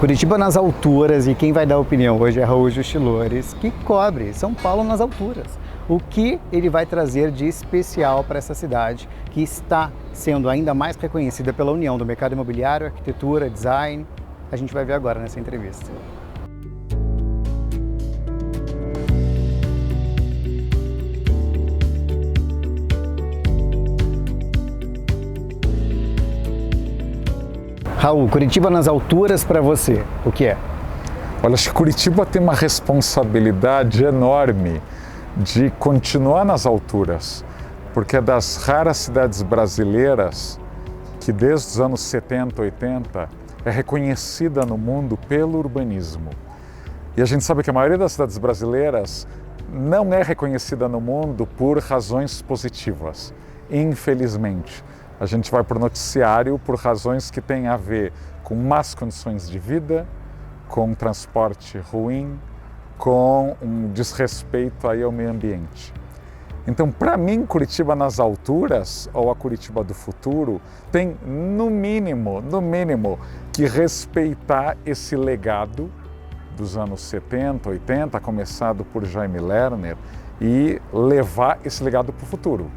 Curitiba nas alturas, e quem vai dar opinião hoje é Raul Justilores, que cobre São Paulo nas alturas. O que ele vai trazer de especial para essa cidade, que está sendo ainda mais reconhecida pela união do mercado imobiliário, arquitetura, design? A gente vai ver agora nessa entrevista. Raul, Curitiba nas alturas para você, o que é? Olha, acho que Curitiba tem uma responsabilidade enorme de continuar nas alturas, porque é das raras cidades brasileiras que desde os anos 70, 80 é reconhecida no mundo pelo urbanismo. E a gente sabe que a maioria das cidades brasileiras não é reconhecida no mundo por razões positivas, infelizmente. A gente vai para o noticiário por razões que têm a ver com más condições de vida, com transporte ruim, com um desrespeito aí ao meio ambiente. Então, para mim, Curitiba nas alturas, ou a Curitiba do futuro, tem no mínimo, que respeitar esse legado dos anos 70, 80, começado por Jaime Lerner, e levar esse legado para o futuro.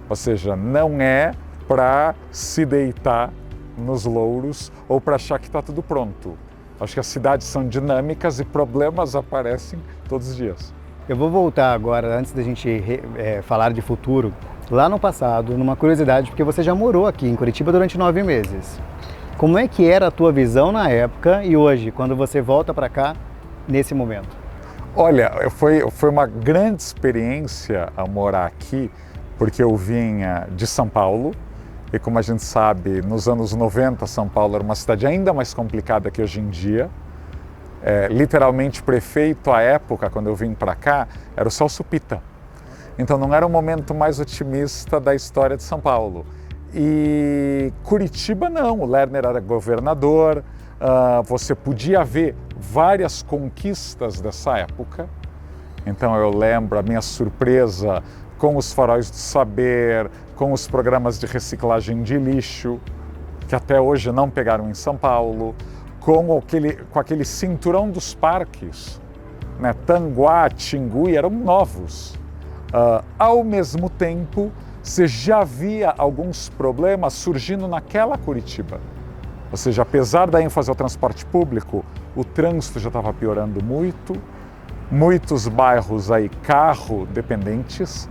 Ou seja, não é para se deitar nos louros ou para achar que está tudo pronto. Acho que as cidades são dinâmicas e problemas aparecem todos os dias. Eu vou voltar agora, antes da gente falar de futuro, lá no passado, numa curiosidade, porque você já morou aqui em Curitiba durante 9 meses. Como é que era a tua visão na época e hoje, quando você volta para cá, nesse momento? Olha, foi uma grande experiência a morar aqui, porque eu vinha de São Paulo, e como a gente sabe, nos anos 90, São Paulo era uma cidade ainda mais complicada que hoje em dia. Literalmente, prefeito à época, quando eu vim para cá, era o Celso Pitta. Então não era o momento mais otimista da história de São Paulo. E Curitiba não, o Lerner era governador, você podia ver várias conquistas dessa época. Então eu lembro a minha surpresa com os faróis do saber, com os programas de reciclagem de lixo, que até hoje não pegaram em São Paulo, com aquele cinturão dos parques, né? Tanguá, Tingui, eram novos. Ao mesmo tempo, você já via alguns problemas surgindo naquela Curitiba. Ou seja, apesar da ênfase ao transporte público, o trânsito já estava piorando muito, muitos bairros aí carro dependentes,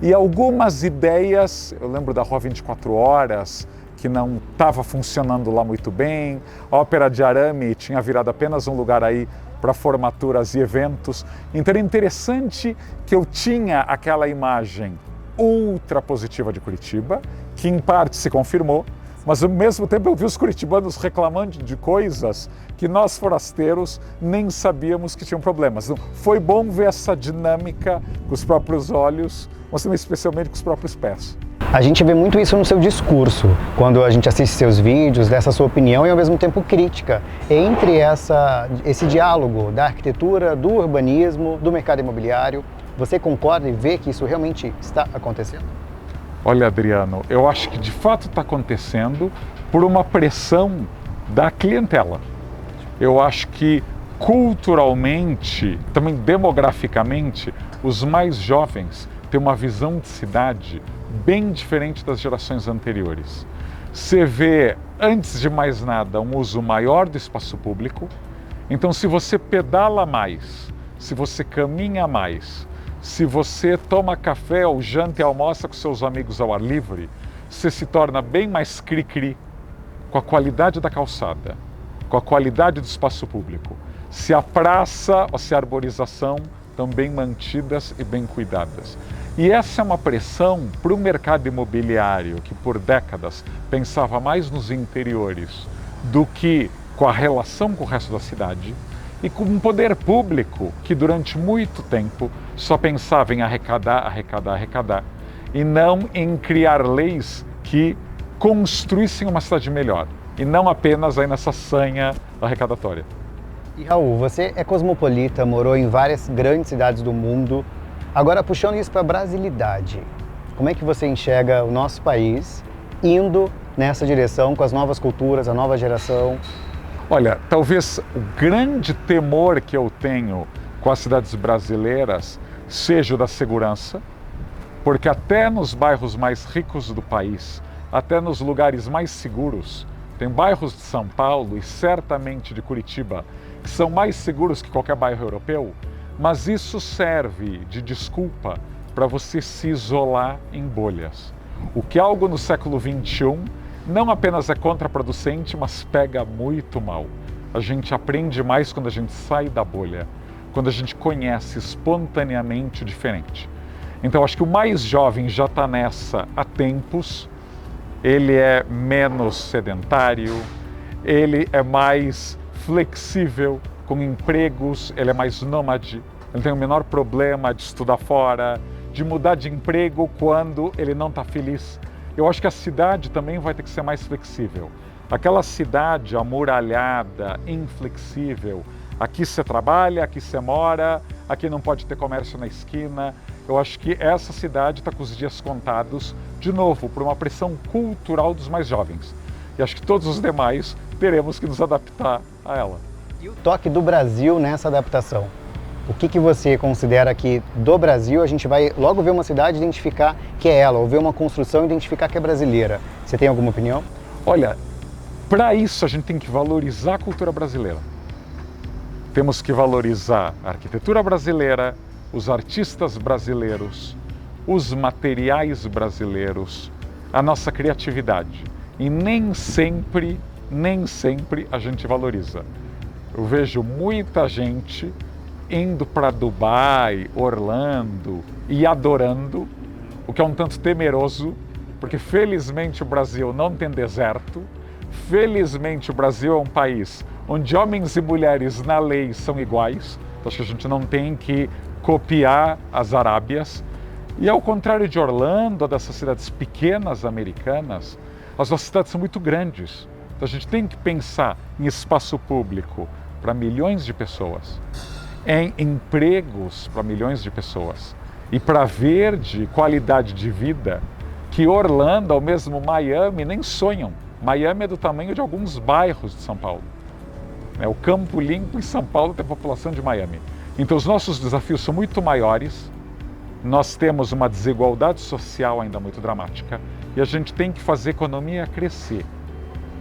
e algumas ideias, eu lembro da Rua 24 Horas, que não estava funcionando lá muito bem, a Ópera de Arame tinha virado apenas um lugar aí para formaturas e eventos. Então era interessante que eu tinha aquela imagem ultra positiva de Curitiba, que em parte se confirmou, mas ao mesmo tempo eu vi os curitibanos reclamando de coisas que nós forasteiros nem sabíamos que tinham problemas. Então, foi bom ver essa dinâmica com os próprios olhos, mas também especialmente com os próprios pés. A gente vê muito isso no seu discurso, quando a gente assiste seus vídeos, dessa sua opinião e ao mesmo tempo crítica, entre esse diálogo da arquitetura, do urbanismo, do mercado imobiliário. Você concorda e vê que isso realmente está acontecendo? Olha, Adriano, eu acho que de fato está acontecendo por uma pressão da clientela. Eu acho que culturalmente, também demograficamente, os mais jovens têm uma visão de cidade bem diferente das gerações anteriores. Você vê, antes de mais nada, um uso maior do espaço público. Então, se você pedala mais, se você caminha mais, se você toma café ou janta e almoça com seus amigos ao ar livre, você se torna bem mais cri-cri com a qualidade da calçada, com a qualidade do espaço público. Se a praça ou se a arborização estão bem mantidas e bem cuidadas. E essa é uma pressão para o mercado imobiliário, que por décadas pensava mais nos interiores do que com a relação com o resto da cidade, e com um poder público que durante muito tempo só pensava em arrecadar, e não em criar leis que construíssem uma cidade melhor, e não apenas aí nessa sanha arrecadatória. E Raul, você é cosmopolita, morou em várias grandes cidades do mundo. Agora, puxando isso para a brasilidade, como é que você enxerga o nosso país indo nessa direção com as novas culturas, a nova geração? Olha, talvez o grande temor que eu tenho com as cidades brasileiras seja o da segurança, porque até nos bairros mais ricos do país, até nos lugares mais seguros, tem bairros de São Paulo e certamente de Curitiba que são mais seguros que qualquer bairro europeu, mas isso serve de desculpa para você se isolar em bolhas. O que algo no século XXI não apenas é contraproducente, mas pega muito mal. A gente aprende mais quando a gente sai da bolha, quando a gente conhece espontaneamente o diferente. Então, acho que o mais jovem já está nessa há tempos, ele é menos sedentário, ele é mais flexível com empregos, ele é mais nômade, ele tem o menor problema de estudar fora, de mudar de emprego quando ele não está feliz. Eu acho que a cidade também vai ter que ser mais flexível. Aquela cidade amuralhada, inflexível, aqui você trabalha, aqui você mora, aqui não pode ter comércio na esquina. Eu acho que essa cidade está com os dias contados, de novo, por uma pressão cultural dos mais jovens. E acho que todos os demais teremos que nos adaptar a ela. E o toque do Brasil nessa adaptação? O que você considera que do Brasil a gente vai logo ver uma cidade e identificar que é ela, ou ver uma construção e identificar que é brasileira? Você tem alguma opinião? Olha, para isso a gente tem que valorizar a cultura brasileira. Temos que valorizar a arquitetura brasileira, os artistas brasileiros, os materiais brasileiros, a nossa criatividade. E nem sempre a gente valoriza. Eu vejo muita gente indo para Dubai, Orlando e adorando, o que é um tanto temeroso, porque felizmente o Brasil não tem deserto, felizmente o Brasil é um país onde homens e mulheres na lei são iguais, então acho que a gente não tem que copiar as Arábias. E ao contrário de Orlando, ou dessas cidades pequenas americanas, as nossas cidades são muito grandes. Então a gente tem que pensar em espaço público para milhões de pessoas, em empregos para milhões de pessoas e para verde, qualidade de vida, que Orlando, ou mesmo Miami, nem sonham. Miami é do tamanho de alguns bairros de São Paulo. O Campo Limpo em São Paulo tem a população de Miami. Então os nossos desafios são muito maiores, nós temos uma desigualdade social ainda muito dramática e a gente tem que fazer a economia crescer.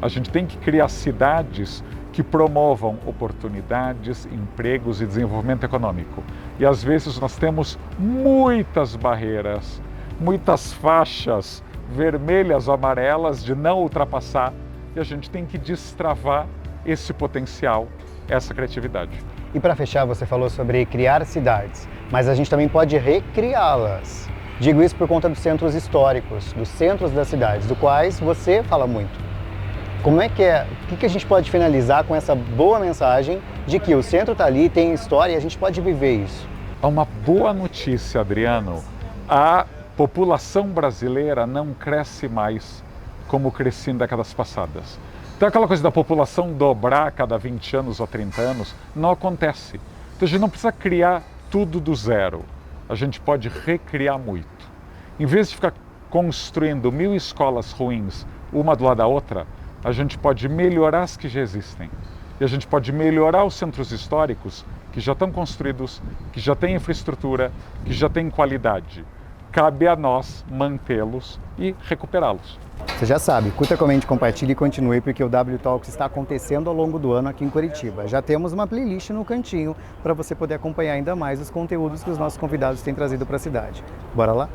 A gente tem que criar cidades que promovam oportunidades, empregos e desenvolvimento econômico. E às vezes nós temos muitas barreiras, muitas faixas vermelhas ou amarelas de não ultrapassar e a gente tem que destravar esse potencial, essa criatividade. E para fechar, você falou sobre criar cidades, mas a gente também pode recriá-las. Digo isso por conta dos centros históricos, dos centros das cidades, do quais você fala muito. Como é que é? O que a gente pode finalizar com essa boa mensagem de que o centro está ali, tem história e a gente pode viver isso? Há uma boa notícia, Adriano. A população brasileira não cresce mais como crescia em décadas passadas. Então aquela coisa da população dobrar a cada 20 anos ou 30 anos não acontece. Então a gente não precisa criar tudo do zero. A gente pode recriar muito. Em vez de ficar construindo 1000 escolas ruins, uma do lado da outra, a gente pode melhorar as que já existem. E a gente pode melhorar os centros históricos que já estão construídos, que já têm infraestrutura, que já têm qualidade. Cabe a nós mantê-los e recuperá-los. Você já sabe, curta, comente, compartilhe e continue, porque o W Talks está acontecendo ao longo do ano aqui em Curitiba. Já temos uma playlist no cantinho para você poder acompanhar ainda mais os conteúdos que os nossos convidados têm trazido para a cidade. Bora lá?